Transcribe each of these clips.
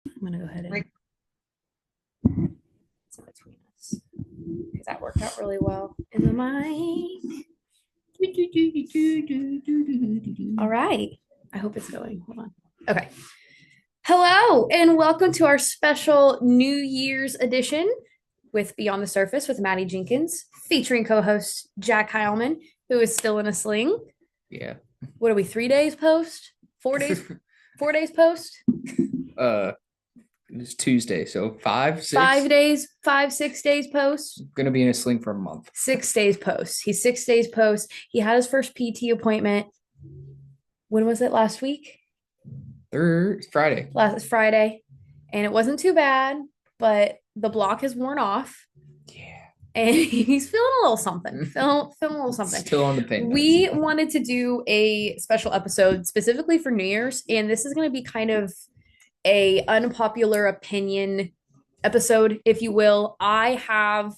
I'm gonna go ahead and it's in between us because that worked out really well in the mic. All right. I hope it's going. Hold on. Okay. Hello and welcome to our special New Year's edition with Beyond the Surface with Madi Jenkins, featuring co-host Jack Hileman, who is still in a sling. Yeah. What are we? 3 days post? 4 days? 4 days post? It's Tuesday, so 5, 6. 5 days, 6 days post. Gonna be in a sling for a month. 6 days post. He's 6 days post. He had his first PT appointment. When was it? Last week? Friday. Last Friday. And it wasn't too bad, but the block has worn off. Yeah. And he's feeling a little something. Feeling a little something. Still on the pain meds. We wanted to do a special episode specifically for New Year's, and this is going to be kind of a unpopular opinion episode, if you will. I have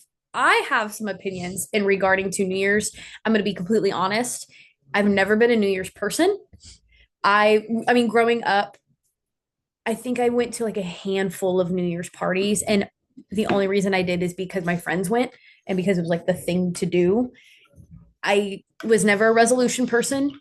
some opinions in regarding to New Year's. I'm going to be completely honest. I've never been a New Year's person. I mean, growing up, I think I went to like a handful of New Year's parties, and the only reason I did is because my friends went and because it was like the thing to do. I was never a resolution person.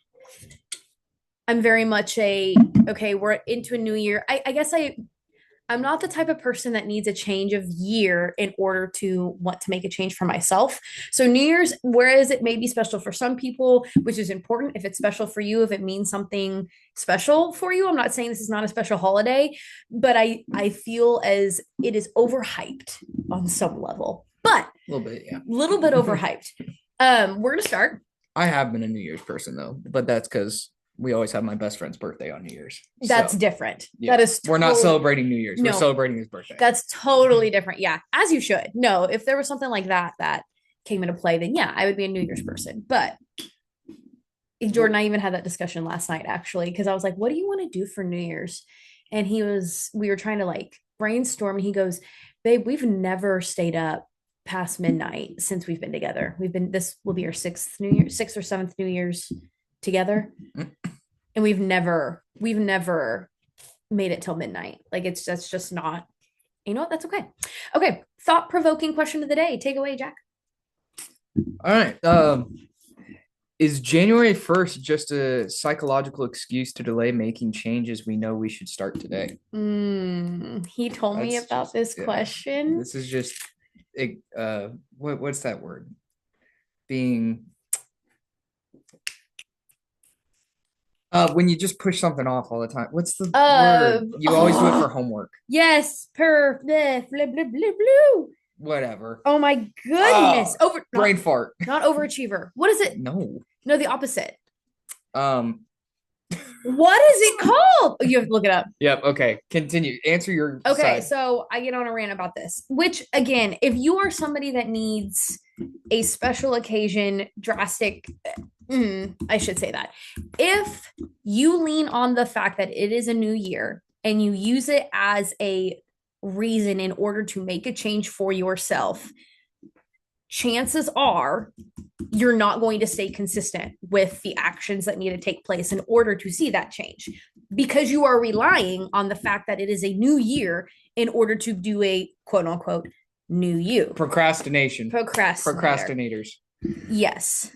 I'm very much okay, we're into a new year. I guess I'm not the type of person that needs a change of year in order to want to make a change for myself. So New Year's, whereas it may be special for some people, which is important, if it's special for you, if it means something special for you, I'm not saying this is not a special holiday, but I feel as it is overhyped on some level, but a little bit, yeah, a little bit overhyped. We're gonna start. I have been a New Year's person though, but that's because we always have my best friend's birthday on New Year's. That's different. Yeah, that is we're not celebrating New Year's. We're celebrating his birthday. That's totally different. Yeah, as you should. No, if there was something like that came into play, then yeah, I would be a New Year's person. But Jordan, I even had that discussion last night actually, because I was like, what do you want to do for New Year's? And we were trying to like brainstorm. And he goes, babe, we've never stayed up past midnight since we've been together. This will be our sixth or seventh New Year's together. And we've never made it till midnight. Like that's just not, you know what? That's okay. Okay. Thought-provoking question of the day. Take away, Jack. All right. Is January 1st just a psychological excuse to delay making changes we know we should start today? He told me about this question. This is just what's that word? Being when you just push something off all the time. What's the word? You always do it for homework. Yes, blah, blah, blah, blah. Whatever. Oh my goodness. Brain fart. Not overachiever. What is it? No, the opposite. What is it called? You have to look it up. Yep. Okay. Continue. Answer your Okay, side. so I get on a rant about this, which again, if you are somebody that needs a special occasion, drastic, I should say that. If you lean on the fact that it is a new year and you use it as a reason in order to make a change for yourself, chances are you're not going to stay consistent with the actions that need to take place in order to see that change, because you are relying on the fact that it is a new year in order to do a quote unquote new you. Procrastinators. Yes.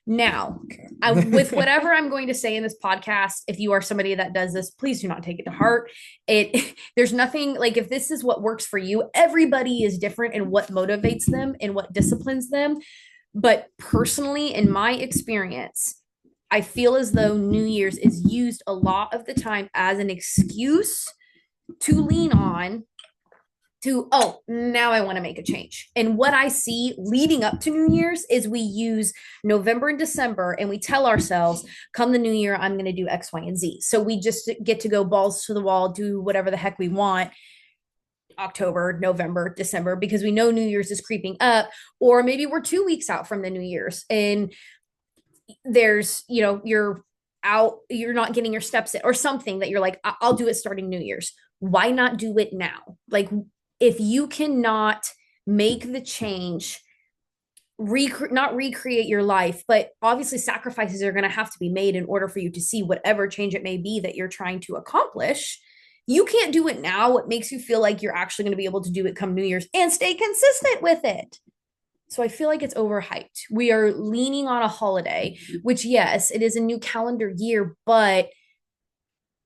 Now, with whatever I'm going to say in this podcast, if you are somebody that does this, please do not take it to heart. There's nothing like, if this is what works for you, everybody is different in what motivates them and what disciplines them. But personally, in my experience, I feel as though New Year's is used a lot of the time as an excuse to lean on to, now I want to make a change. And what I see leading up to New Year's is we use November and December and we tell ourselves, come the new year, I'm going to do X, Y, and Z. So we just get to go balls to the wall, do whatever the heck we want. October, November, December, because we know New Year's is creeping up, or maybe we're 2 weeks out from the New Year's and there's, you're not getting your steps in or something that you're like, I'll do it starting New Year's. Why not do it now? Like, if you cannot make the change, not recreate your life, but obviously sacrifices are going to have to be made in order for you to see whatever change it may be that you're trying to accomplish, You can't do it now. What makes you feel like you're actually going to be able to do it come New Year's and stay consistent with it? So I feel like it's overhyped. We are leaning on a holiday, which, yes, it is a new calendar year, but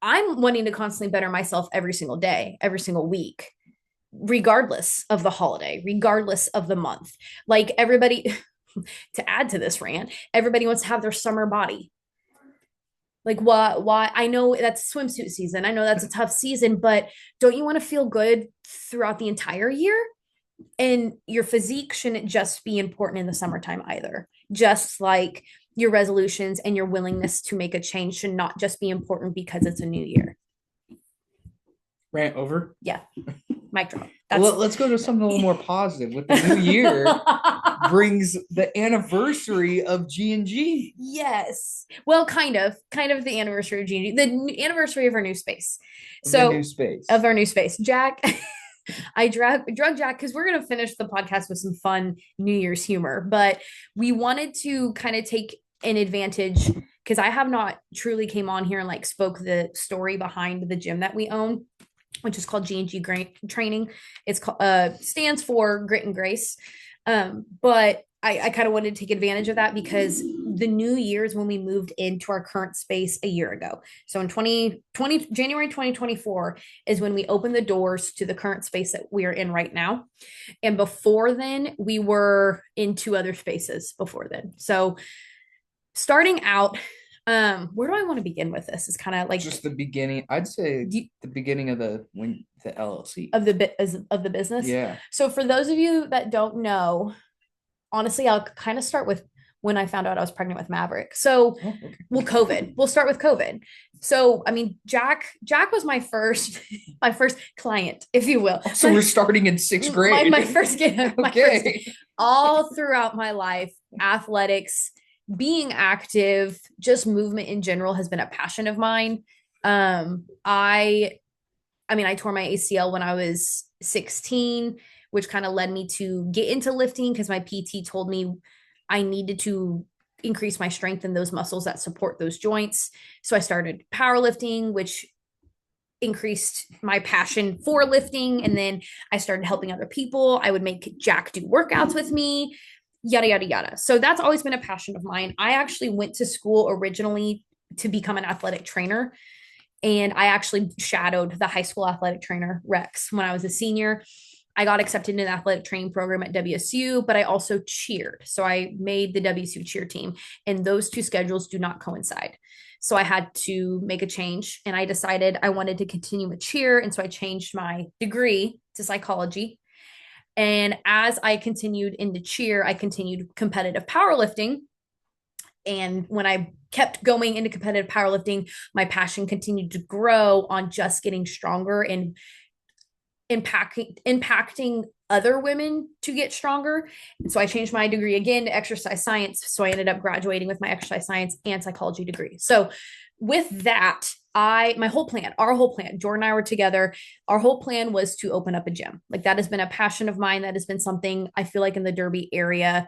I'm wanting to constantly better myself every single day, every single week, regardless of the holiday, regardless of the month. Like everybody, to add to this rant, everybody wants to have their summer body. Like why I know that's swimsuit season. I know that's a tough season, but don't you want to feel good throughout the entire year? And your physique shouldn't just be important in the summertime either. Just like your resolutions and your willingness to make a change should not just be important because it's a new year. Rant over. Yeah. Mic drop. Well, let's go to something a little more positive. With the new year brings the anniversary of G&G. Yes. Well, kind of the anniversary of G&G, the anniversary of our new space. So new space. Of our new space. Jack, I drug Jack because we're going to finish the podcast with some fun New Year's humor, but we wanted to kind of take an advantage because I have not truly came on here and like spoke the story behind the gym that we own, which is called G&G Training. It's stands for Grit and Grace. But I kind of wanted to take advantage of that because the new year is when we moved into our current space a year ago. So in January 2024 is when we opened the doors to the current space that we are in right now. And before then, we were in two other spaces before then. So starting out, where do I want to begin with this? It's kind of like just the beginning. I'd say the beginning of the LLC of the business. Yeah. So for those of you that don't know, honestly, I'll kind of start with when I found out I was pregnant with Maverick. So, well, COVID. We'll start with COVID. So, I mean, Jack was my first client, if you will. So we're starting in sixth grade. My first kid. Okay. All throughout my life, athletics, being active, just movement in general has been a passion of mine. I mean, I tore my ACL when I was 16, which kind of led me to get into lifting because my PT told me I needed to increase my strength in those muscles that support those joints. So I started powerlifting, which increased my passion for lifting. And then I started helping other people. I would make Jack do workouts with me, yada, yada, yada. So that's always been a passion of mine. I actually went to school originally to become an athletic trainer. And I actually shadowed the high school athletic trainer, Rex, when I was a senior. I got accepted into the athletic training program at WSU, but I also cheered. So I made the WSU cheer team, and those two schedules do not coincide. So I had to make a change, and I decided I wanted to continue with cheer. And so I changed my degree to psychology. And as I continued into cheer, I continued competitive powerlifting. And when I kept going into competitive powerlifting, my passion continued to grow on just getting stronger and impacting other women to get stronger. And so I changed my degree again to exercise science. So I ended up graduating with my exercise science and psychology degree. So with that, our whole plan, Jordan and I were together. Our whole plan was to open up a gym. Like that has been a passion of mine. That has been something I feel like in the Derby area,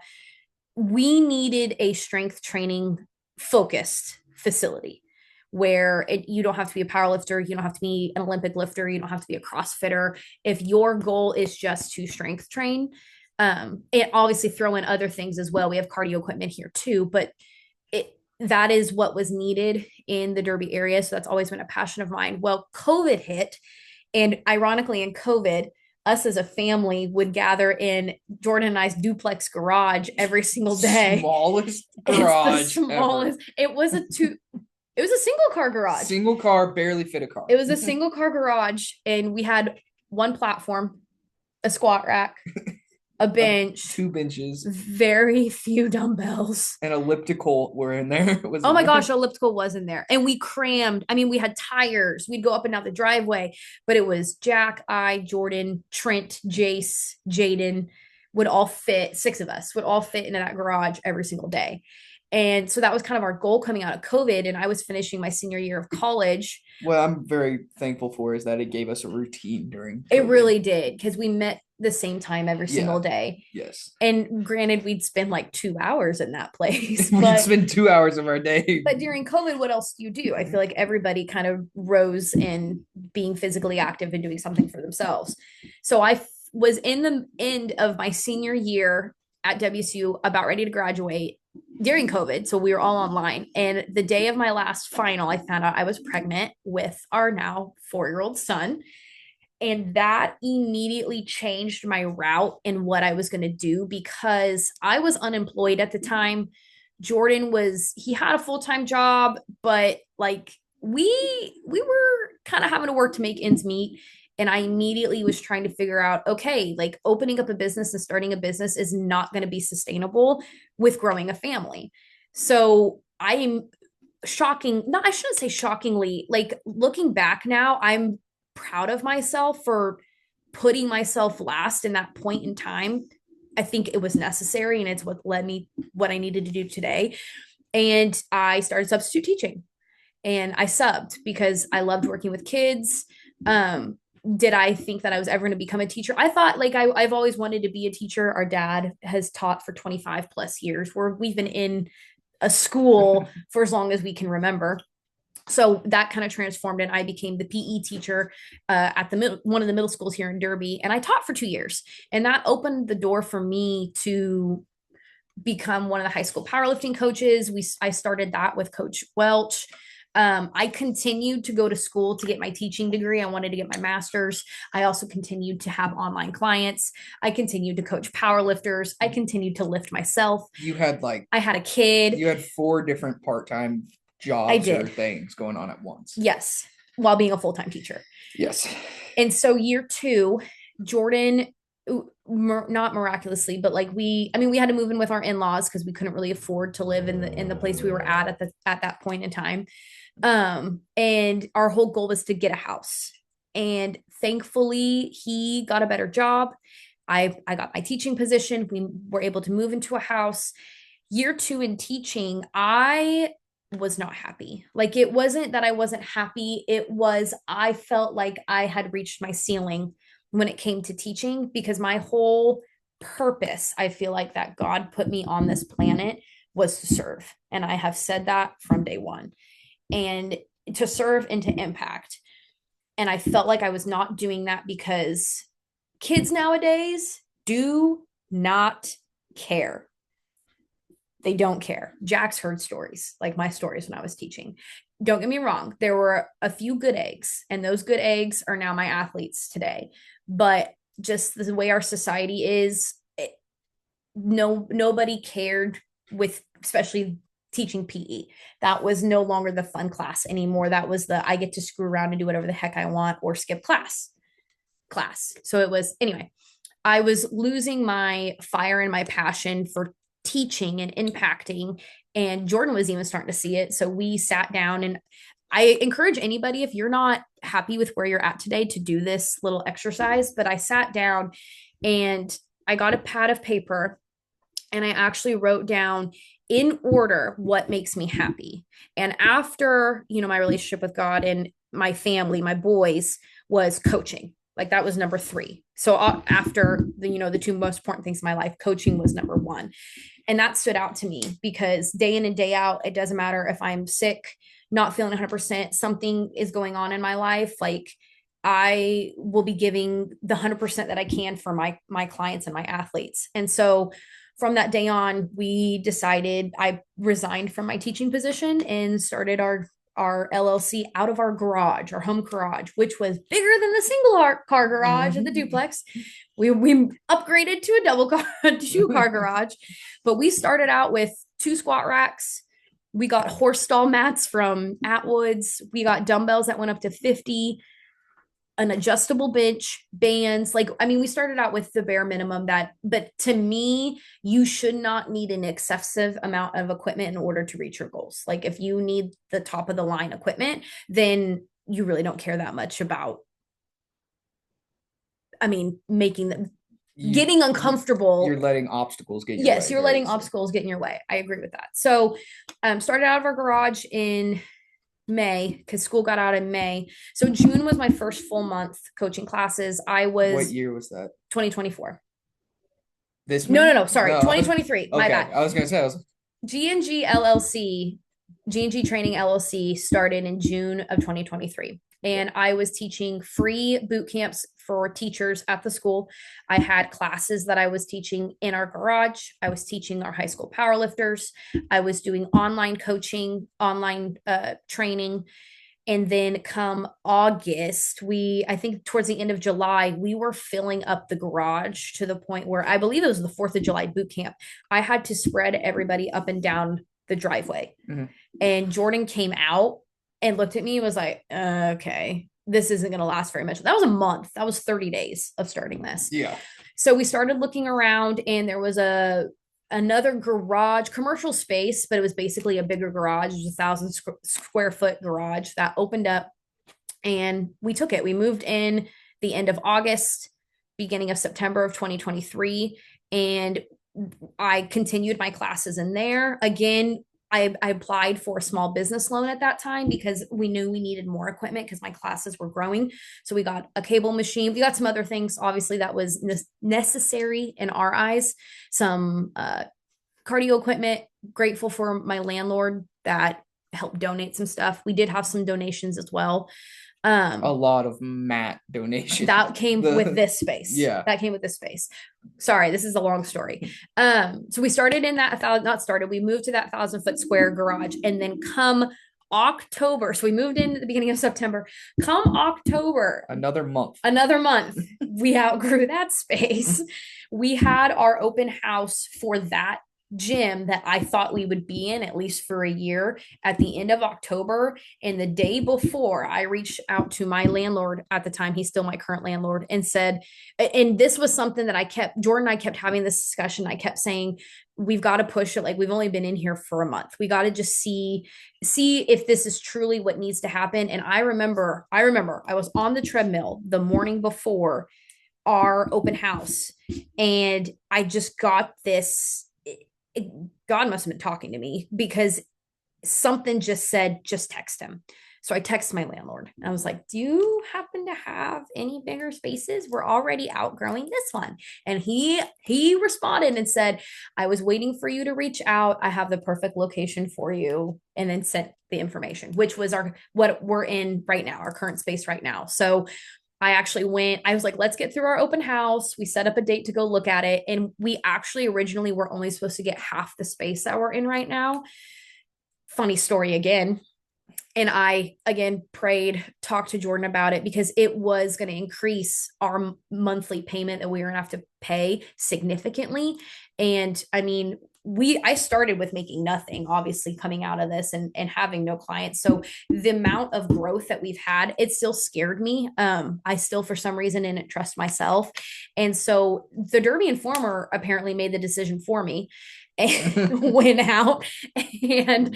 we needed a strength training focused facility where you don't have to be a power lifter, you don't have to be an Olympic lifter, you don't have to be a CrossFitter. If your goal is just to strength train, and obviously throw in other things as well. We have cardio equipment here too, but that is what was needed in the Derby area. So that's always been a passion of mine. Well, COVID hit, and ironically in COVID, us as a family would gather in Jordan and I's duplex garage every single day. Smallest garage. Smallest. Ever. It was a single car garage. Single car, barely fit a car. It was a single car garage, and we had one platform, a squat rack, a bench, 2 benches, very few dumbbells, an elliptical were in there. Oh my gosh, elliptical was in there. And we crammed. I mean, we had tires. We'd go up and down the driveway, but it was Jack, I, Jordan, Trent, Jace, Jaden would all fit, 6 of us would all fit into that garage every single day. And so that was kind of our goal coming out of COVID. And I was finishing my senior year of college. What I'm very thankful for is that it gave us a routine during It COVID. really did, because we met the same time every single Yeah. day. Yes. And granted, we'd spend like 2 hours in that place, We'd but spend 2 hours of our day. during COVID, what else do you do? I feel like everybody kind of rose in being physically active and doing something for themselves. So was in the end of my senior year at WSU, about ready to graduate during COVID. So we were all online. And the day of my last final, I found out I was pregnant with our now 4-year-old son. And that immediately changed my route and what I was going to do, because I was unemployed at the time. Jordan he had a full-time job, but like we were kind of having to work to make ends meet. And I immediately was trying to figure out, okay, like opening up a business and starting a business is not going to be sustainable with growing a family. So I'm shocking, no, I shouldn't say shockingly, like looking back now, I'm proud of myself for putting myself last in that point in time. I think it was necessary, and it's what led me what I needed to do today. And I started substitute teaching, and I subbed because I loved working with kids. Did I think that I was ever going to become a teacher? I thought, like, I've always wanted to be a teacher. Our dad has taught for 25 plus years, where we've been in a school for as long as we can remember. So that kind of transformed, and I became the PE teacher at one of the middle schools here in Derby, and I taught for 2 years. And that opened the door for me to become one of the high school powerlifting coaches. I started that with Coach Welch. I continued to go to school to get my teaching degree. I wanted to get my master's. I also continued to have online clients. I continued to coach powerlifters. I continued to lift myself. You had like I had a kid. You had 4 different part-time jobs or things going on at once. Yes, while being a full-time teacher. Yes. And so year 2, Jordan, not miraculously, but like we had to move in with our in-laws because we couldn't really afford to live in the place we were at that point in time. And our whole goal was to get a house. And thankfully, he got a better job. I got my teaching position. We were able to move into a house. Year 2 in teaching, I was not happy. Like, it wasn't that I wasn't happy. It was, I felt like I had reached my ceiling when it came to teaching, because my whole purpose, I feel like, that God put me on this planet was to serve. And I have said that from day one, and to serve and to impact. And I felt like I was not doing that, because kids nowadays do not care. They don't care. Jack's heard stories like my stories when I was teaching. Don't get me wrong, there were a few good eggs, and those good eggs are now my athletes today. But just the way our society is, nobody cared with, especially teaching PE. That was no longer the fun class anymore. That was the I get to screw around and do whatever the heck I want or skip class. So it was, anyway, I was losing my fire and my passion for teaching and impacting. And Jordan was even starting to see it. So we sat down, and I encourage anybody, if you're not happy with where you're at today, to do this little exercise. But I sat down and I got a pad of paper, and I actually wrote down in order what makes me happy. And after, my relationship with God and my family, my boys, was coaching. Like, that was number 3. So after the 2 most important things in my life, coaching was number 1. And that stood out to me, because day in and day out, it doesn't matter if I'm sick, not feeling 100%, something is going on in my life. Like, I will be giving the 100% that I can for my clients and my athletes. And so from that day on, I resigned from my teaching position and started our LLC out of our garage, our home garage, which was bigger than the single car garage of the duplex. We upgraded to a double car, 2-car garage, but we started out with 2 squat racks. We got horse stall mats from Atwoods. We got dumbbells that went up to 50, an adjustable bench, bands. We started out with the bare minimum but to me, you should not need an excessive amount of equipment in order to reach your goals. Like, if you need the top of the line equipment, then you really don't care that much about, making getting uncomfortable. You're letting obstacles get your way. Yes, you're letting obstacles get in your way. I agree with that. So started out of our garage in May because school got out in May. So June was my first full month coaching classes. What year was that? 2024. This No, May? no, no. Sorry, No. 2023. My Okay, bad. I was gonna say, G&G LLC, G&G Training LLC started in June of 2023. And I was teaching free boot camps for teachers at the school. I had classes that I was teaching in our garage. I was teaching our high school powerlifters. I was doing online coaching, online training. And then come August, I think towards the end of July, we were filling up the garage to the point where I believe it was the 4th of July boot camp. I had to spread everybody up and down the driveway. Mm-hmm. And Jordan came out and looked at me and was like, okay, this isn't going to last very much. That was a month. That was 30 days of starting this. Yeah. So we started looking around and there was another garage commercial space, but it was basically a bigger garage. It was 1,000 square foot garage that opened up and we took it. We moved in the end of August, beginning of September of 2023. And I continued my classes in there. Again, I applied for a small business loan at that time because we knew we needed more equipment because my classes were growing. So we got a cable machine. We got some other things, obviously, that was necessary in our eyes. Some cardio equipment. Grateful for my landlord that helped donate some stuff. We did have some donations as well. A lot of mat donations that came with this space. Yeah, that came with this space. Sorry, this is a long story. So we started in that we moved to that 1,000-foot square garage, and then come October, so we moved in at the beginning of September. Come October, another month, we outgrew that space. We had our open house for that gym that I thought we would be in at least for a year at the end of October. And the day before, I reached out to my landlord at the time, he's still my current landlord, and said, and this was something that Jordan and I kept having this discussion. I kept saying, we've got to push it. Like, we've only been in here for a month. We got to just see if this is truly what needs to happen. And I remember I was on the treadmill the morning before our open house, and I just got this, God must have been talking to me because something just said, just text him. So I texted my landlord. I was like, do you happen to have any bigger spaces? We're already outgrowing this one. And he responded and said, I was waiting for you to reach out. I have the perfect location for you. And then sent the information, which was what we're in right now, our current space right now. So I was like, let's get through our open house. We set up a date to go look at it. And we actually originally were only supposed to get half the space that we're in right now. Funny story again. And I, again, talked to Jordan about it because it was going to increase our monthly payment that we were going to have to pay significantly. And I mean, I started with making nothing, obviously, coming out of this and having no clients. So the amount of growth that we've had, it still scared me. I still, for some reason, didn't trust myself. And so the Derby Informer apparently made the decision for me and went out and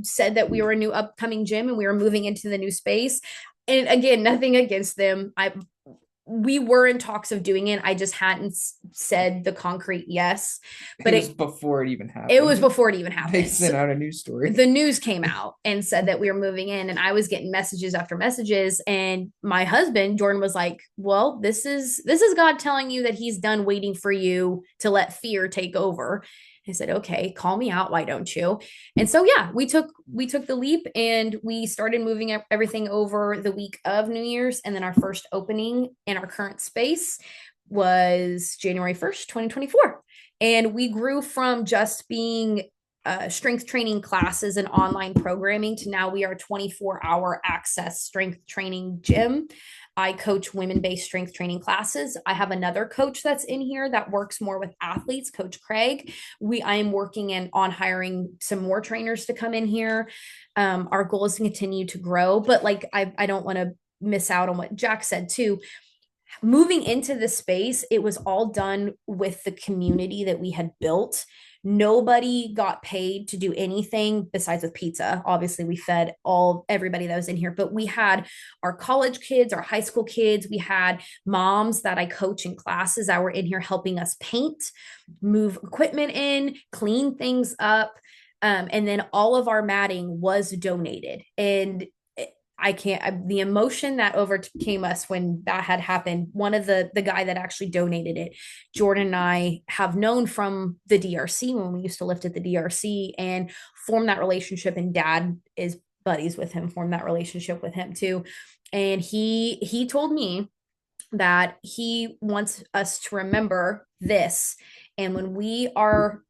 said that we were a new upcoming gym and we were moving into the new space. And again, nothing against them. We were in talks of doing it. I just hadn't said the concrete yes. But it was before it even happened. It was before it even happened. They sent out a news story. The news came out and said that we were moving in, and I was getting messages after messages. And my husband, Jordan, was like, well, this is God telling you that he's done waiting for you to let fear take over. I said, okay, call me out. Why don't you? And so, yeah, we took the leap and we started moving everything over the week of New Year's. And then our first opening in our current space was January 1st, 2024. And we grew from just being strength training classes and online programming to now we are a 24-hour access strength training gym. I coach women-based strength training classes. I have another coach that's in here that works more with athletes, Coach Craig. I am working on hiring some more trainers to come in here. Our goal is to continue to grow, but I don't want to miss out on what Jack said too. Moving into this space, it was all done with the community that we had built. Nobody got paid to do anything besides with pizza. Obviously, we fed everybody that was in here, but we had our college kids, our high school kids, we had moms that I coach in classes that were in here helping us paint, move equipment in, clean things up. And then all of our matting was donated. And the emotion that overcame us when that had happened. One of the guy that actually donated it, Jordan and I have known from the DRC when we used to lift at the DRC and form that relationship. And dad is buddies with him, formed that relationship with him too. And he told me that he wants us to remember this. And when we are,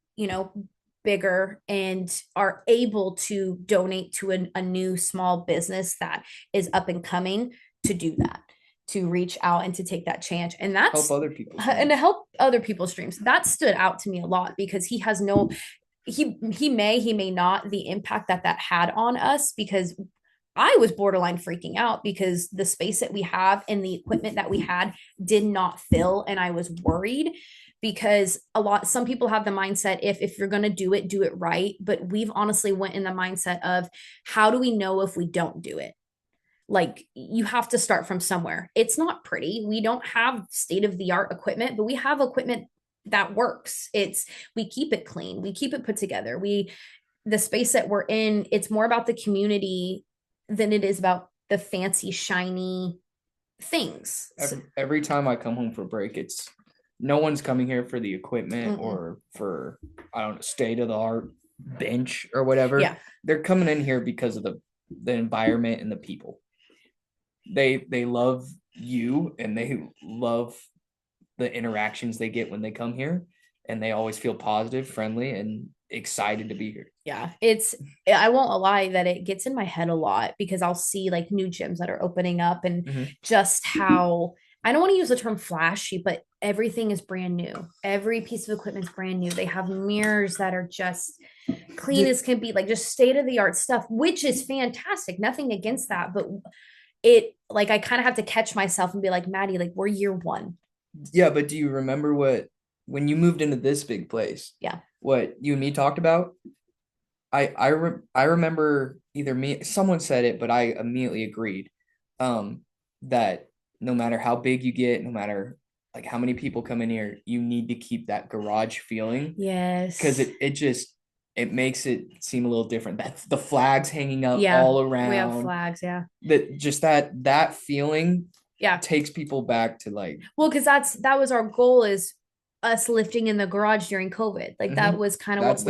bigger and are able to donate to a new small business that is up and coming, to do that, to reach out and to take that chance. And that's help other people and to help other people's dreams. That stood out to me a lot because he may not the impact that had on us, because I was borderline freaking out because the space that we have and the equipment that we had did not fill, and I was worried because some people have the mindset, if you're going to do it right, but we've honestly went in the mindset of, how do we know if we don't do it? Like, you have to start from somewhere. It's not pretty. We don't have state of the art equipment, but we have equipment that works. We keep it clean, we keep it put together. The space that we're in, it's more about the community than it is about the fancy shiny things. Every time I come home for break, it's no one's coming here for the equipment or for, I don't know, state of the art bench or whatever. Yeah. They're coming in here because of the environment and the people. They love you and they love the interactions they get when they come here, and they always feel positive, friendly, and excited to be here. Yeah, I won't lie that it gets in my head a lot because I'll see like new gyms that are opening up and just how, I don't want to use the term flashy, but everything is brand new. Every piece of equipment is brand new. They have mirrors that are just clean as can be, like just state of the art stuff, which is fantastic. Nothing against that, but I kind of have to catch myself and be like, Maddie, like, we're year one. Yeah, but do you remember when you moved into this big place? Yeah. What you and me talked about? I remember someone said it, but I immediately agreed. That no matter how big you get, no matter like how many people come in here, you need to keep that garage feeling. Yes. Because it makes it seem a little different. That's the flags hanging up all around. We have flags, yeah. That feeling takes people back to like, well, because that was our goal, is us lifting in the garage during COVID. Like that was kind of that's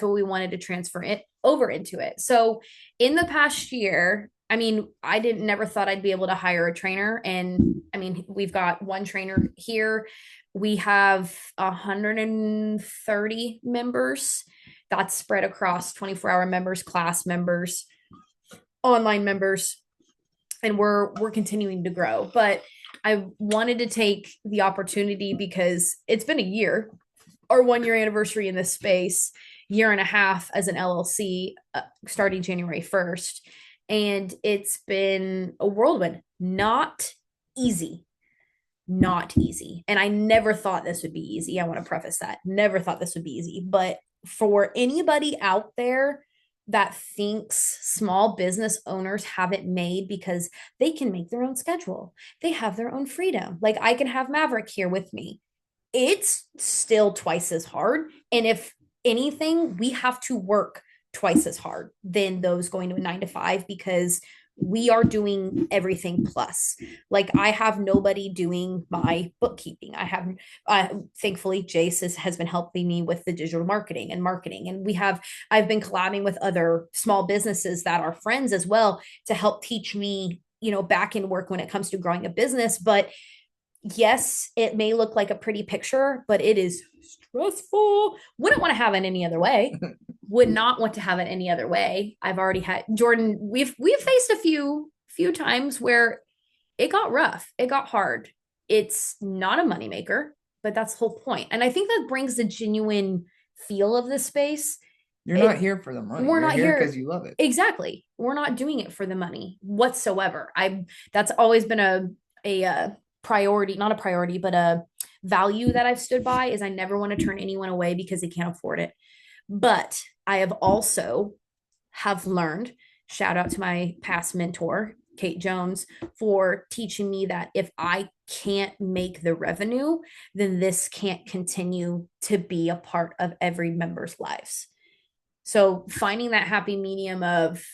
what we wanted to transfer it over into it. So in the past year, I mean, never thought I'd be able to hire a trainer. And I mean, we've got one trainer here. We have 130 members. That's spread across 24-hour members, class members, online members, and we're continuing to grow. But I wanted to take the opportunity because it's been a year, our 1-year anniversary in this space, year and a half as an LLC, starting January 1st. And it's been a whirlwind. Not easy. And I never thought this would be easy. I want to preface that. Never thought this would be easy. But for anybody out there that thinks small business owners have it made because they can make their own schedule, they have their own freedom. Like, I can have Maverick here with me. It's still twice as hard. And if anything, we have to work twice as hard than those going to a 9 to 5, because we are doing everything plus. Like, I have nobody doing my bookkeeping. I have, thankfully, Jace has been helping me with the digital marketing. And I've been collabing with other small businesses that are friends as well to help teach me, back end work when it comes to growing a business. But yes, it may look like a pretty picture, but it is stressful. Wouldn't want to have it any other way. Would not want to have it any other way. I've already had Jordan. We've faced a few times where it got rough. It got hard. It's not a moneymaker, but that's the whole point. And I think that brings the genuine feel of this space. You're not here for the money. We're not here because you love it. Exactly. We're not doing it for the money whatsoever. That's always been a priority, not a priority, but value that I've stood by is I never want to turn anyone away because they can't afford it. But I have also have learned, shout out to my past mentor, Kate Jones, for teaching me that if I can't make the revenue, then this can't continue to be a part of every member's lives. So finding that happy medium of,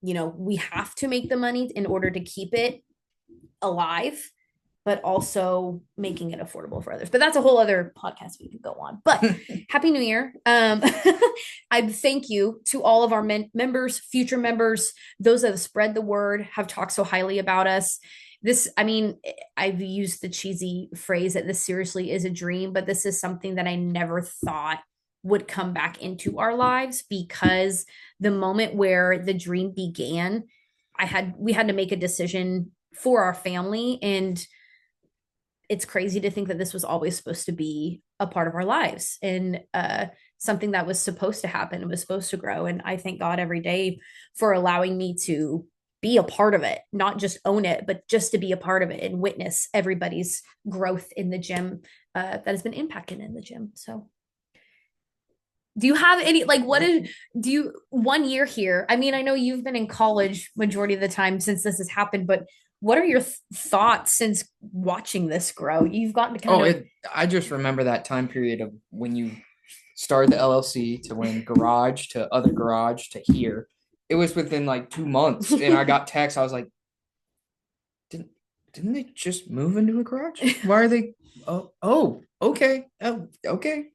we have to make the money in order to keep it alive, but also making it affordable for others. But that's a whole other podcast we could go on. But Happy New Year. I thank you to all of our members, future members, those that have spread the word, have talked so highly about us. I've used the cheesy phrase that this seriously is a dream, but this is something that I never thought would come back into our lives, because the moment where the dream began, we had to make a decision for our family, and it's crazy to think that this was always supposed to be a part of our lives, and something that was supposed to happen. It was supposed to grow. And I thank God every day for allowing me to be a part of it, not just own it, but just to be a part of it and witness everybody's growth in the gym that has been impacted in the gym. So do you have any, like, do you, 1 year here? I mean, I know you've been in college majority of the time since this has happened, but what are your thoughts since watching this grow? You've gotten to kind of. I just remember that time period of when you started the LLC to when garage to other garage to here. It was within like 2 months, and I got text. I was like, didn't they just move into a garage? Why are they? Oh, okay. Oh, okay.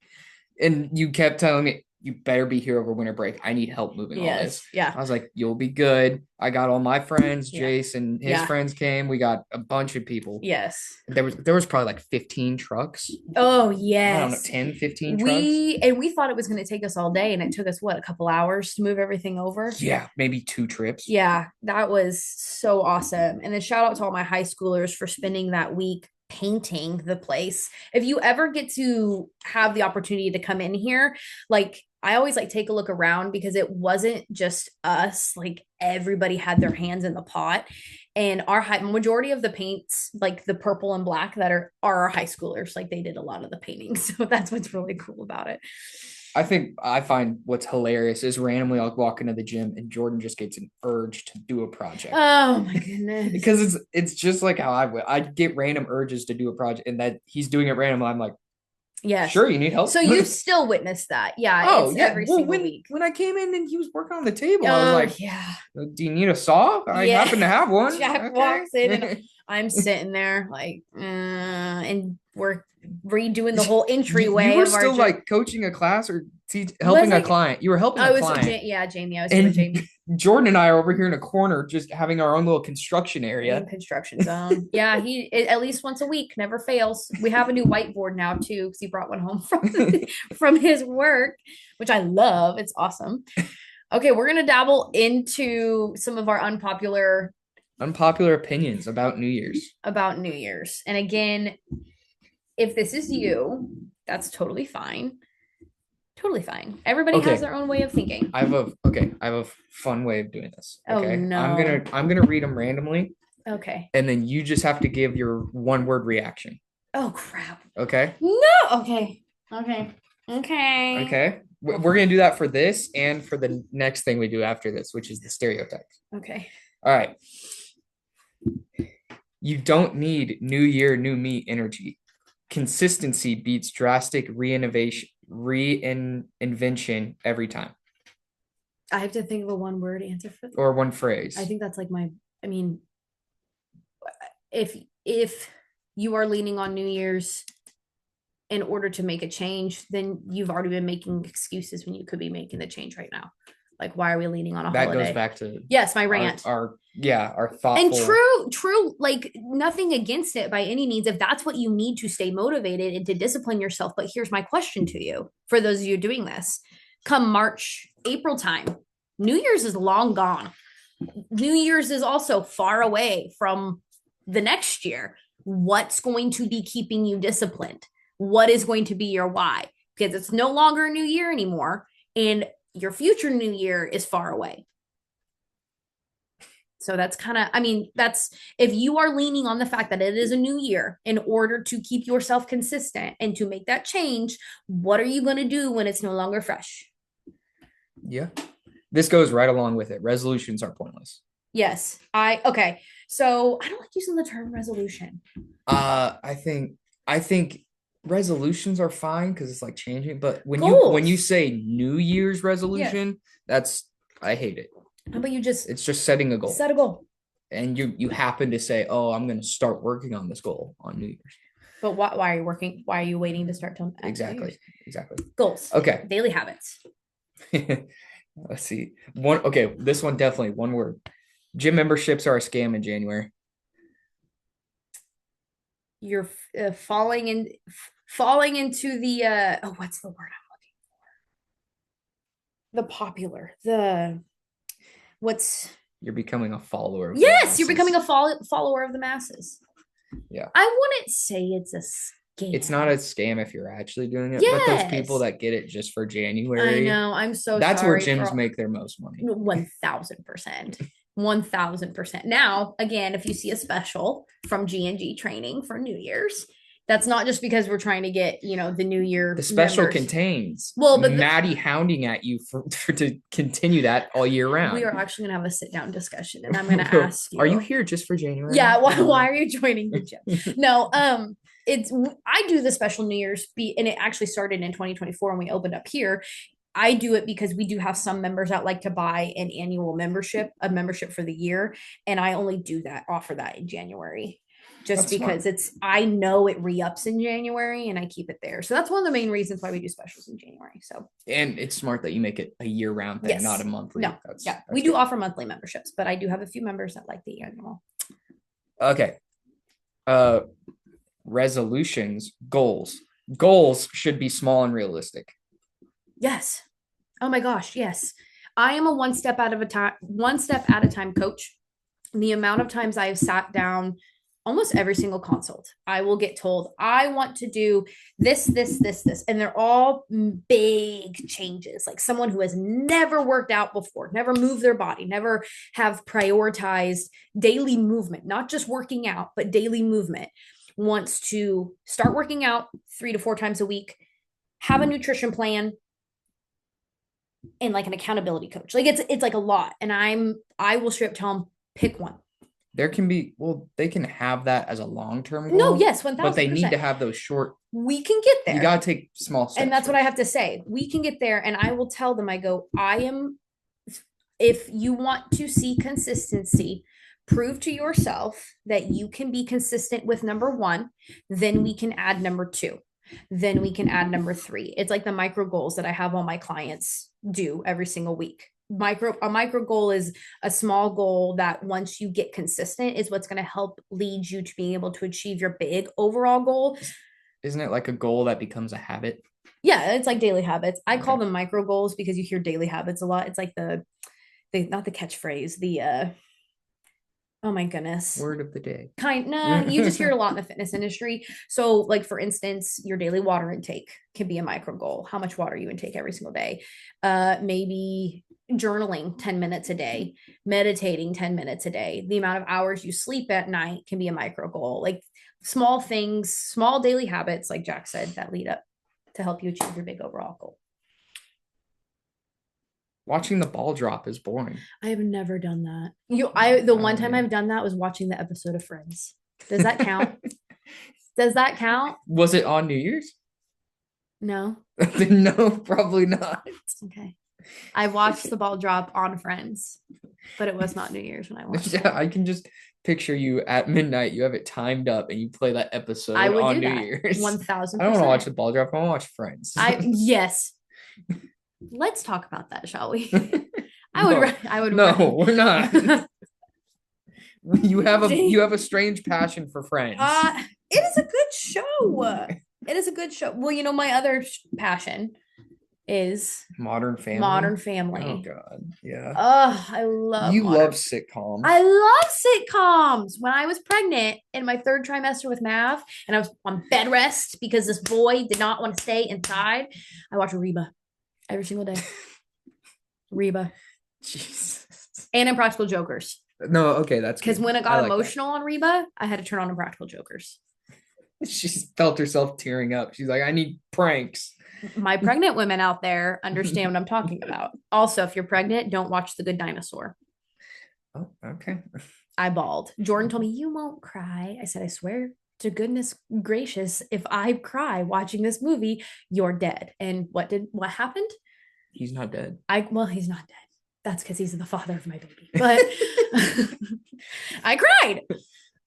And you kept telling me, you better be here over winter break. I need help moving all this. Yeah. I was like, you'll be good. I got all my friends. Jace and his friends came. We got a bunch of people. Yes. There was probably like 15 trucks. Oh, yes. I don't know, 10, 15 trucks. We thought it was going to take us all day, and it took us, a couple hours to move everything over? Yeah, maybe 2 trips. Yeah, that was so awesome. And then shout out to all my high schoolers for spending that week painting the place. If you ever get to have the opportunity to come in here, like, I always take a look around, because it wasn't just us, like everybody had their hands in the pot, and our majority of the paints, like the purple and black that are our high schoolers, like they did a lot of the painting. So that's what's really cool about it. I find what's hilarious is randomly I'll walk into the gym and Jordan just gets an urge to do a project. Oh my goodness. Because it's just like how I get random urges to do a project, and that he's doing it randomly. I'm like, yes. Sure, you need help. So you've still witnessed that. Yeah. Oh, it's yeah. Every single week. When I came in and he was working on the table, I was like, yeah. Do you need a saw? I happen to have one. Jack walks in and I'm sitting there and we're redoing the whole entryway. You were still like coaching a class or helping a client. You were helping a client. Jamie. I was doing Jamie. Jordan and I are over here in a corner just having our own little construction area. Construction zone. Yeah, at least once a week, never fails. We have a new whiteboard now too, because he brought one home from his work, which I love. It's awesome. Okay, we're gonna dabble into some of our unpopular opinions about New Year's. And again, if this is you, that's totally fine. Totally fine. Everybody has their own way of thinking. I have a fun way of doing this. Okay. Oh no. I'm gonna read them randomly. Okay. And then you just have to give your 1-word reaction. Oh crap. Okay. No. Okay. We're gonna do that for this and for the next thing we do after this, which is the stereotypes. Okay. All right. You don't need new year, new me energy. Consistency beats drastic reinvention every time. I have to think of a 1-word answer for that. Or one phrase. I think that's like if you are leaning on New Year's in order to make a change, then you've already been making excuses when you could be making the change right now. Like, why are we leaning on a holiday? That goes back to my rant. Our thoughtful. And true, like nothing against it by any means, if that's what you need to stay motivated and to discipline yourself. But here's my question to you, for those of you doing this, come March, April time, New Year's is long gone. New Year's is also far away from the next year. What's going to be keeping you disciplined? What is going to be your why? Because it's no longer a new year anymore, and your future new year is far away. So that's kind of, I mean, that's if you are leaning on the fact that it is a new year in order to keep yourself consistent and to make that change, what are you going to do when it's no longer fresh? Yeah. This goes right along with it. Resolutions are pointless. Yes. Okay. So I don't like using the term resolution. I think resolutions are fine because it's like changing, but when you Goals. say New Year's Yes. resolution, that's I hate it. How about you just It's just setting a goal. set a goal? And you happen to say, "Oh, I'm going to start working on this goal on New Year's." But why are you working? Why are you waiting to start till Exactly. Exactly. goals? Okay. Daily habits. Let's see. Okay, this one definitely one word. Gym memberships are a scam in January. You're falling into the what's the word I'm looking for? The popular. The what's You're becoming a follower of Yes, you're becoming a follower of the masses. Yeah. I wouldn't say it's a scam. It's not a scam if you're actually doing it, but those people Yes. that get it just for I January, know. I'm so that's where sorry gyms for make their most money. 1000%. 1000%. Now, again, if you see a special from G&G Training for New Year's, that's not just because we're trying to get, the new year The special members. contains but Maddie hounding at you for to continue that all year round. we are actually going to have a sit down discussion, and I'm going to ask you. Are you here just for January? Yeah. Why are you joining the gym? No. I do the special New Year's and it actually started in 2024 when we opened up here. I do it because we do have some members that like to buy an annual membership, a membership for the year. And I only offer that in January just That's because smart. I know it re-ups in January and I keep it there. So that's one of the main reasons why we do specials in January. So, and it's smart that you make it a year round thing, yes. not a monthly. No, that's we do offer monthly memberships, but I do have a few members that like the annual. Okay. Resolutions, goals should be small and realistic. Yes. Oh my gosh, yes. I am a one step at a time coach. The amount of times I have sat down almost every single consult, I will get told, I want to do this, this, this, this. And they're all big changes. Like someone who has never worked out before, never moved their body, never have prioritized daily movement, not just working out, but daily movement, wants to start working out 3 to 4 times a week, have a nutrition plan, and like an accountability coach. Like it's like a lot. And I will straight up tell them, pick one. There can be, they can have that as a long-term goal. No, yes, 1000%. But they need to have those short. We can get there. You got to take small steps. And that's what I have to say. We can get there. And I will tell them, if you want to see consistency, prove to yourself that you can be consistent with number 1, then we can add number 2. Then we can add number 3. It's like the micro goals that I have all my clients do every single week. A micro goal is a small goal that once you get consistent is what's going to help lead you to being able to achieve your big overall goal. Isn't it like a goal that becomes a habit? Yeah, it's like daily habits. I call them micro goals because you hear daily habits a lot. It's like the not the catchphrase, oh my goodness. Word of the day. You just hear it a lot in the fitness industry. So like for instance, your daily water intake can be a micro goal. How much water you intake every single day. Maybe journaling 10 minutes a day, meditating 10 minutes a day. The amount of hours you sleep at night can be a micro goal. Like small things, small daily habits, like Jack said, that lead up to help you achieve your big overall goal. Watching the ball drop is boring. I have never done that. The one time I've done that was watching the episode of Friends. Does that count? Does that count? Was it on New Year's? No. No, probably not. Okay. I watched the ball drop on Friends, but it was not New Year's when I watched it. I can just picture you at midnight. You have it timed up and you play that episode I would on do New that. Year's. 1000%. I don't want to watch the ball drop. I want to watch Friends. Yes. Let's talk about that, shall we? I would. No, we're not. You have a strange passion for Friends. It is a good show. It is a good show. Well, my other passion is Modern Family. Oh God, yeah. I love. You love sitcoms. I love sitcoms. When I was pregnant in my 3rd trimester with Mav, and I was on bed rest because this boy did not want to stay inside, I watched Reba every single day. Reba. Jesus. And Impractical Jokers. No, okay, that's Because good. when it I got like that. emotional on Reba, I had to turn on Impractical Jokers. She felt herself tearing up. She's like, I need pranks. My pregnant women out there understand what I'm talking about. Also, if you're pregnant, don't watch The Good Dinosaur. Oh, okay. I bawled. Jordan told me, "You won't cry." I said, "I swear to goodness gracious, if I cry watching this movie, you're dead." And what happened? He's not dead. Well, he's not dead. That's because he's the father of my baby. But I cried.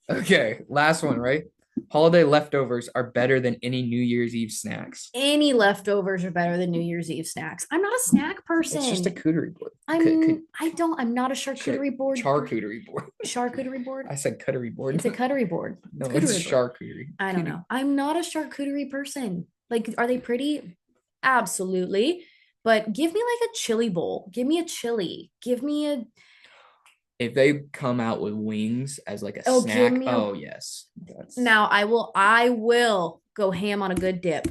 Okay, last one, right? Holiday leftovers are better than any New Year's Eve snacks. Any leftovers are better than New Year's Eve snacks. I'm not a snack It's just a person. cootery board. I'm not a charcuterie board. Charcuterie board. Charcuterie board. I said cuttery board. It's a cuttery board. No, It's it's charcuterie. I don't know. I'm not a charcuterie person. Like, are they pretty? Absolutely. But give me like a chili bowl. Give me a chili. Give me a If they come out with wings as like a give snack, me a oh yes. now I will go ham on a good dip.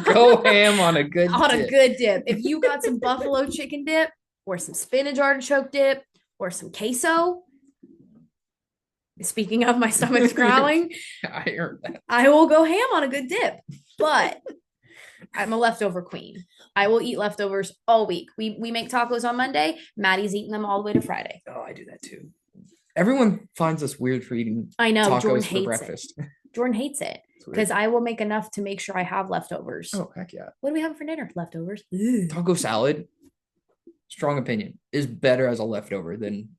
Go ham on a good On a dip. good dip. If you got some buffalo chicken dip or some spinach artichoke dip or some queso, speaking of my stomach's growling, I heard that. I will go ham on a good dip. But I'm a leftover queen. I will eat leftovers all week. We make tacos on Monday. Maddie's eating them all the way to Friday. Oh, I do that too. Everyone finds us weird for eating I know. tacos Jordan for hates breakfast. it. Jordan hates it because I will make enough to make sure I have leftovers. Oh, heck yeah. What do we have for dinner? Leftovers. Taco salad, strong opinion, is better as a leftover than.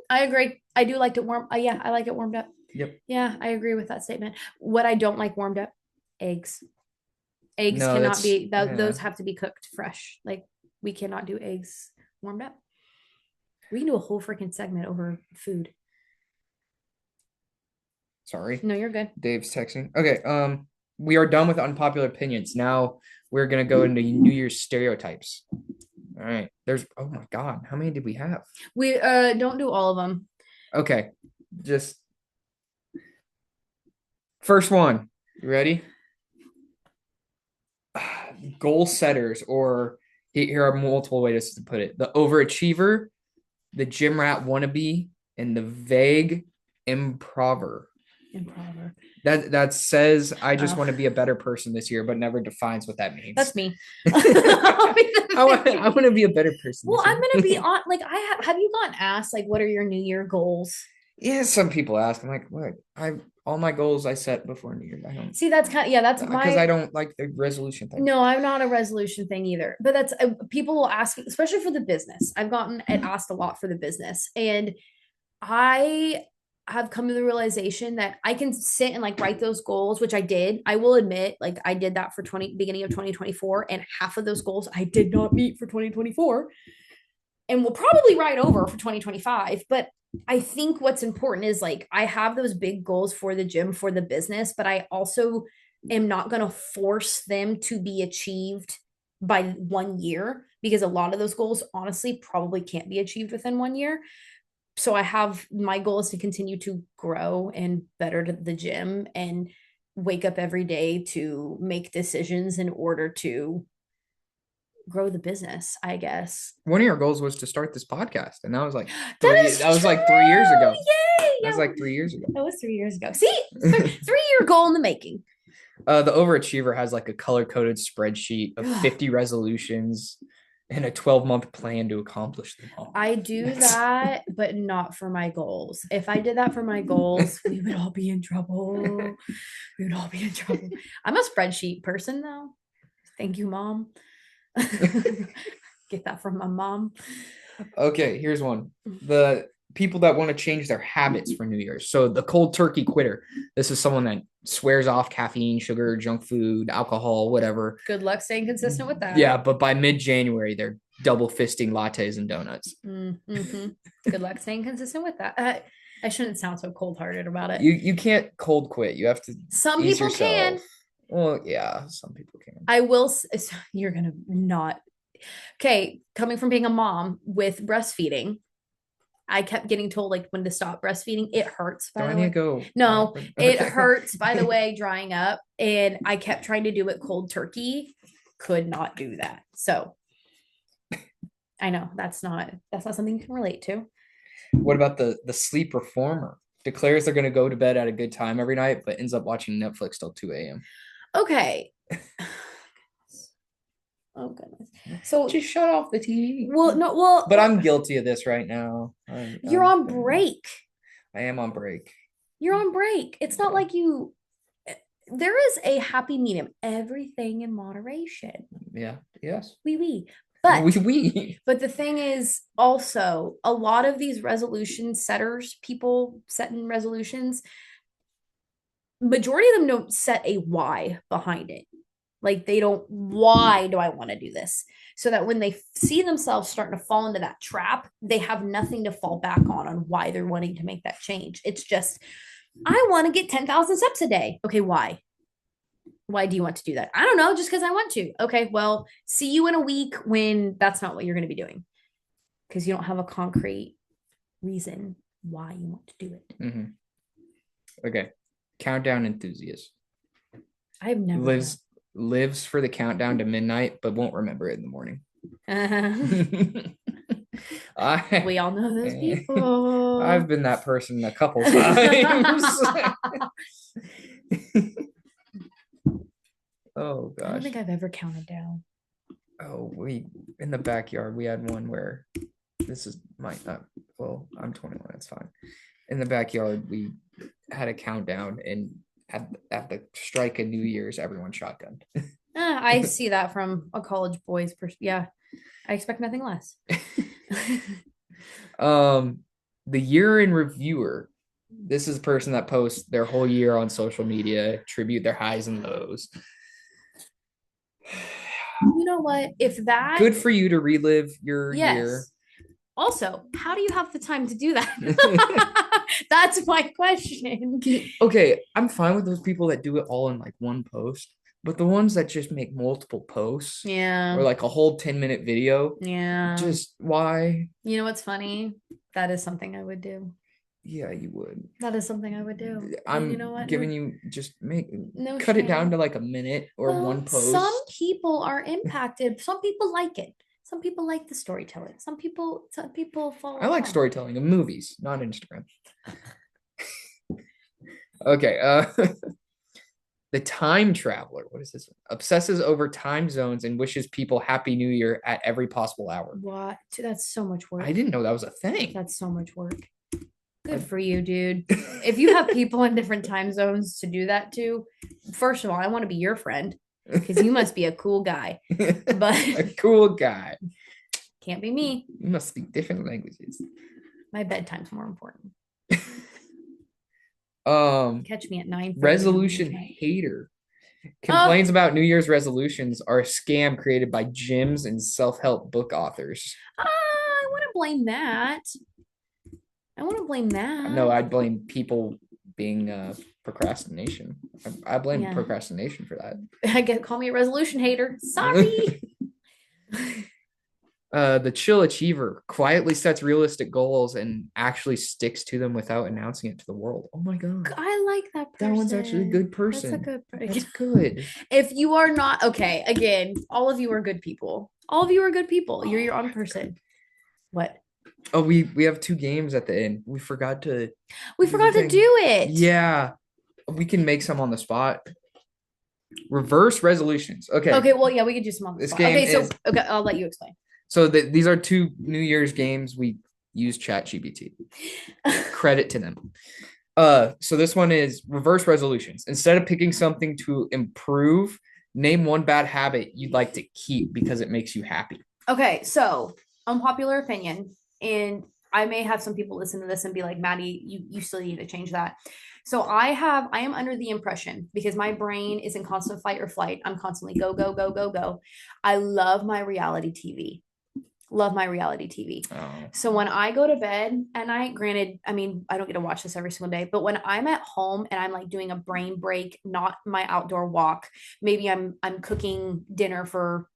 I agree. I do like it warm. Yeah, I like it warmed up. Yep. Yeah, I agree with that statement. What I don't like warmed up, eggs. Eggs No, cannot be, yeah. those have to be cooked fresh. Like, we cannot do eggs warmed up. We can do a whole freaking segment over food. Sorry. No, you're good. Dave's texting. Okay. We are done with unpopular opinions. Now we're gonna go into New Year's stereotypes. All right. Oh my God, how many did we have? We don't do all of them. Okay. Just first one. You ready? Goal setters, or here are multiple ways to put it: the overachiever, the gym rat wannabe, and the vague improver. That says I just want to be a better person this year, but never defines what that means. That's me. I want to be a better person. Well, I'm gonna be on. Like, have you gotten asked like, what are your New Year goals? Yeah, some people ask. I'm like, what? All my goals I set before New Year. I don't see. That's kind of that's because I don't like the resolution thing. No, I'm not a resolution thing either. But that's people will ask, especially for the business. I've gotten it asked a lot for the business, and I have come to the realization that I can sit and like write those goals, which I did. I will admit, like I did that for beginning of 2024, and half of those goals I did not meet for 2024, and will probably write over for 2025. But I think what's important is like I have those big goals for the gym, for the business, but I also am not going to force them to be achieved by 1 year, because a lot of those goals honestly probably can't be achieved within 1 year. So I have my goal is to continue to grow and better the gym and wake up every day to make decisions in order to grow the business, I guess. One of your goals was to start this podcast, and that was like that was like 3 years ago. Yay! That was like 3 years ago. That was 3 years ago. See, 3-year goal in the making. The overachiever has like a color-coded spreadsheet of 50 resolutions and a 12-month plan to accomplish them all. I do that, but not for my goals. If I did that for my goals, we would all be in trouble. We would all be in trouble. I'm a spreadsheet person, though. Thank you, Mom. Get that from my mom. Okay, here's one. The people that want to change their habits for New Year's. So the cold turkey quitter. This is someone that swears off caffeine, sugar, junk food, alcohol, whatever. Good luck staying consistent with that. Yeah, but by mid-January, they're double fisting lattes and donuts. Mm-hmm. Good luck staying consistent with that. I shouldn't sound so cold-hearted about it. You can't cold quit. You have to. Some people can. Well, yeah, some people can. I will. You're gonna not. Okay, coming from being a mom with breastfeeding, I kept getting told like when to stop breastfeeding. It hurts. By the way, go? No, it hurts. By the way, drying up, and I kept trying to do it cold turkey. Could not do that. So I know that's not something you can relate to. What about the sleep reformer? Declares they're going to go to bed at a good time every night, but ends up watching Netflix till 2 a.m. Okay. Oh goodness. So just shut off the TV. well, no, well, but I'm guilty of this right now. you're on break. I am on break. You're on break. It's not like you. There is a happy medium. Everything in moderation. Yeah. Yes. Oui. But we. But the thing is also a lot of these resolution setters, people setting resolutions, majority of them don't set a why behind it. Like they don't, why do I want to do this? So that when they see themselves starting to fall into that trap, they have nothing to fall back on why they're wanting to make that change. It's just, I want to get 10,000 steps a day. Okay, why? Why do you want to do that? I don't know, just because I want to. Okay, well, see you in a week when that's not what you're going to be doing because you don't have a concrete reason why you want to do it. Mm-hmm. Okay. Countdown enthusiast. I've never lives for the countdown to midnight, but won't remember it in the morning. We all know those people. I've been that person a couple times. Oh gosh. I don't think I've ever counted down. Oh, we in the backyard we had one where this is might not. Well, I'm 21. It's fine. In the backyard, we had a countdown, and at the strike of New Year's, everyone shotgunned. I see that from a college boy's person. Yeah, I expect nothing less. The year in reviewer. This is a person that posts their whole year on social media, tribute their highs and lows. You know what? If that good for you to relive your year. Also, how do you have the time to do that? That's my question. Okay, I'm fine with those people that do it all in like one post, but the ones that just make multiple posts, or like a whole 10-minute video, just why? You know what's funny? That is something I would do. Yeah, you would. That is something I would do. I'm you know what? giving you just cut it down to like a minute or one post. Some people are impacted. Some people like it. Some people like the storytelling. Some people follow. I like storytelling in movies, not Instagram. Okay. The time traveler. What is this? Obsesses over time zones and wishes people happy new year at every possible hour. What? That's so much work. I didn't know that was a thing. That's so much work. Good for you, dude. If you have people in different time zones to do that to, first of all, I want to be your friend because you must be a cool guy. But a cool guy. Can't be me. You must speak different languages. My bedtime's more important. Catch me at 9. Resolution hater complains about New Year's resolutions are a scam created by gyms and self-help book authors. I want to blame that. No, I'd blame people being procrastination. I blame procrastination for that. I get call me a resolution hater. Sorry. The chill achiever quietly sets realistic goals and actually sticks to them without announcing it to the world. Oh my god. I like that person. That one's actually a good person. That's a good person. That's good. If you are not, okay, again, all of you are good people. All of you are good people. You're your own person. What? Oh, we have 2 games at the end. We forgot to do it. Yeah. We can make some on the spot. Reverse resolutions. Okay. Okay, well, yeah, we could do some on the spot. Okay, I'll let you explain. So these are 2 New Year's games. We use ChatGPT. Credit to them. So this one is reverse resolutions. Instead of picking something to improve, name one bad habit you'd like to keep because it makes you happy. Okay, so unpopular opinion, and I may have some people listen to this and be like, Maddie, you still need to change that. So I am under the impression, because my brain is in constant fight or flight, I'm constantly go, go, go, go, go. I love my reality TV. Oh. So when I go to bed at night, granted, I mean, I don't get to watch this every single day, but when I'm at home and I'm like doing a brain break, not my outdoor walk, maybe I'm cooking dinner for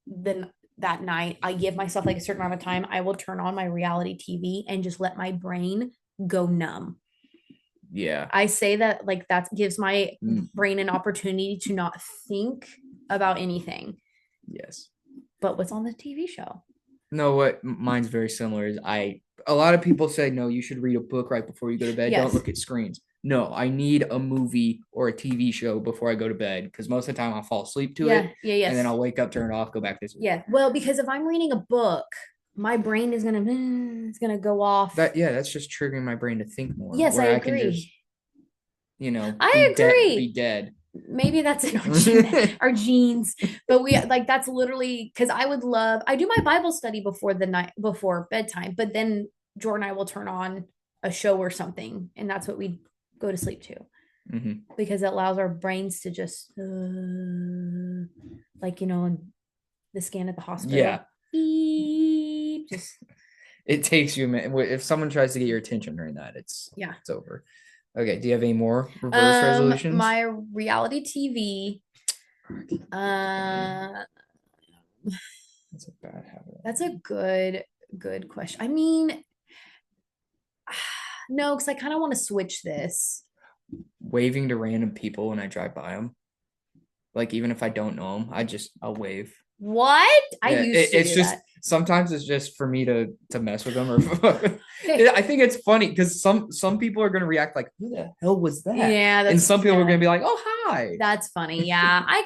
that night, I give myself like a certain amount of time, I will turn on my reality TV and just let my brain go numb. Yeah. I say that like that gives my brain an opportunity to not think about anything. Yes. But what's on the TV show? No, what mine's very similar is a lot of people say no, you should read a book right before you go to bed. Don't Yes. look at screens. No, I need a movie or a TV show before I go to bed because most of the time I'll fall asleep to Yeah. it Yeah. and then Yes. I'll wake up, turn it off, go back to sleep. Yeah. Well, because if I'm reading a book, my brain is gonna it's gonna go off. That's just triggering my brain to think more, Yes, I where I can just, agree. be I dead, be agree. dead. Maybe that's in our genes, but we like that's literally because I do my Bible study before the night before bedtime, but then Jordan and I will turn on a show or something, and that's what we go to sleep to Mhm. because it allows our brains to just like the scan at the Yeah, hospital. Beep, just it takes you a minute. If someone tries to get your attention during that, yeah. it's over. Okay, do you have any more reverse resolutions? My reality TV. Uh, That's a bad habit. that's a good question. I mean, no, because I kind of want to switch this. Waving to random people when I drive by them. Like even if I don't know them, I'll wave. What? I Yeah, used to it's do just that. sometimes it's just for me to mess with them or Okay. I think it's funny because some people are gonna react like who the hell was that, Yeah, and that's some people are yeah. gonna be like oh hi. That's funny. Yeah, I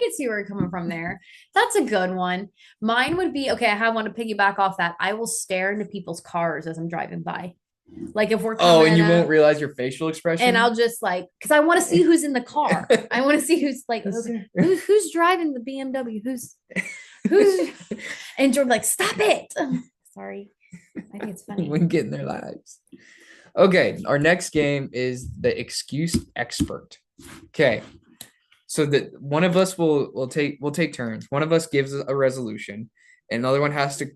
can see where you're coming from there. That's a good one. Mine would be okay. I have one to piggyback off that. I will stare into people's cars as I'm driving by. Like if we're Oh, and coming you up won't realize your facial and expression. I'll just like because I want to see who's in the car. I want to see who's like okay, who's driving the BMW. Who's and Jordan like stop it. Sorry, I think it's funny. When getting their lives. Okay, our next game is the excuse expert. Okay, so that one of us will take turns. One of us gives a resolution, and another one has to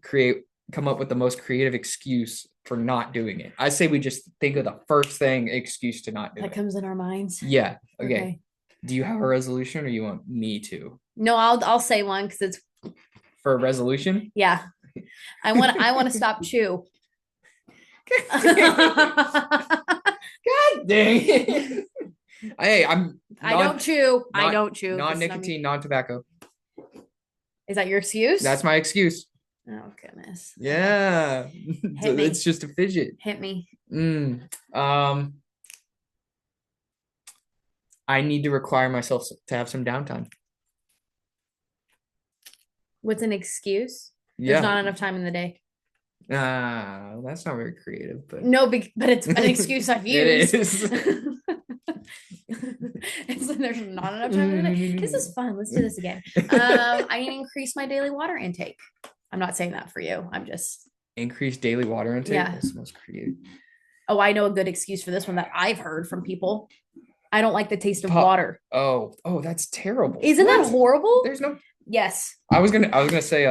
come up with the most creative excuse for not doing it. I say we just think of the first thing excuse to not do That it. comes in our minds. Yeah. Okay. Okay. Do you have a resolution, or you want me to No, I'll say one because it's for a resolution? yeah. I want to stop chew. God dang it. Hey, I'm I don't chew. I not don't chew. non-nicotine, non-tobacco. Is that your excuse? That's my excuse. Oh goodness. Yeah. Hit me. It's just a fidget. Hit me. Mm. I need to require myself to have some downtime. What's an excuse? There's Yeah. not enough time in the day. That's not very creative, but No, but it's an excuse I've it used. is. There's not enough time in the day. This is fun. Let's do this again. I need to increase my daily water intake. I'm not saying that for you. I'm just Increase daily water intake. Yeah. That's the most creative. oh, I know a good excuse for this one that I've heard from people. I don't like the taste of water. Oh, that's terrible. Isn't that horrible? There's no. Yes. I was gonna say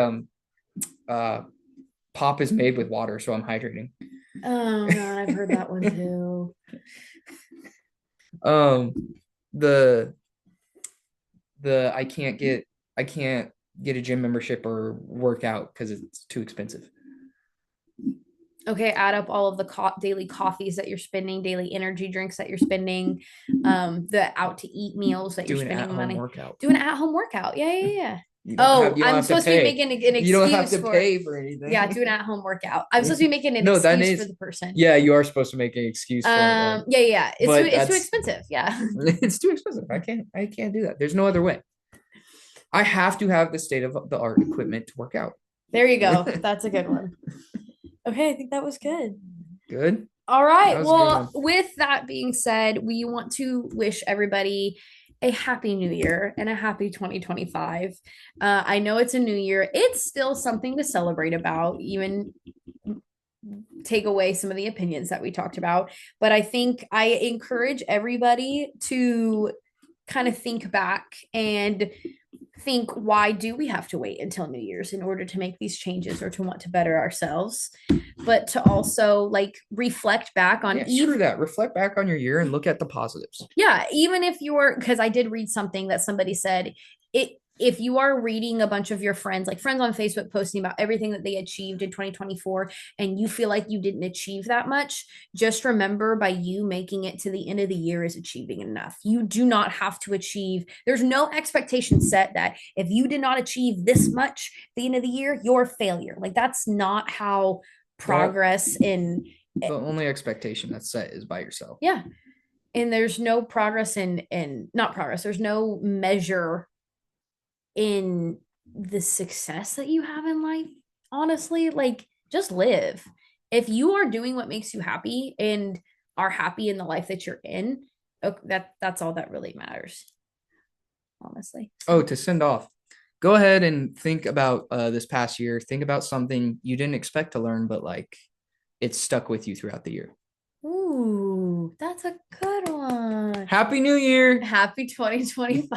pop is made with water, so I'm hydrating. Oh God, I've heard that one too. The I can't get a gym membership or work out because it's too expensive. Okay, add up all of the daily coffees that you're spending, daily energy drinks that you're spending, the out to eat meals that you're Do an spending money. workout. Do an at-home workout. Yeah. You I'm supposed to be making an excuse. You don't have to pay for anything. Yeah, do an at-home workout. I'm supposed to be making an No, excuse for the person. Yeah, you are supposed to make an excuse for it. Yeah. It's too expensive. Yeah. It's too expensive. I can't do that. There's no other way. I have to have the state of the art equipment to work out. There you go. That's a good one. Okay, I think that was good. Good. All right. Well, with that being said, we want to wish everybody a happy new year and a happy 2025. I know it's a new year. It's still something to celebrate about, even take away some of the opinions that we talked about. But I think I encourage everybody to kind of think back and think, why do we have to wait until New Year's in order to make these changes or to want to better ourselves? But to also like reflect back on reflect back on your year and look at the positives. Yeah, even if you're because I did read something that somebody said if you are reading a bunch of your friends, like friends on Facebook posting about everything that they achieved in 2024, and you feel like you didn't achieve that much, just remember by you making it to the end of the year is achieving enough. You do not have to achieve, there's no expectation set that if you did not achieve this much at the end of the year, you're a failure. Like that's not how That progress in, the only expectation that's set is by yourself. yeah. And there's no progress in not progress, there's no measure in the success that you have in life, honestly. Like just live. If you are doing what makes you happy and are happy in the life that you're in, that's all that really matters, honestly. Oh, to send off, go ahead and think about this past year. Think about something you didn't expect to learn, but like it's stuck with you throughout the year. Ooh, that's a good one. Happy New Year. Happy 2025.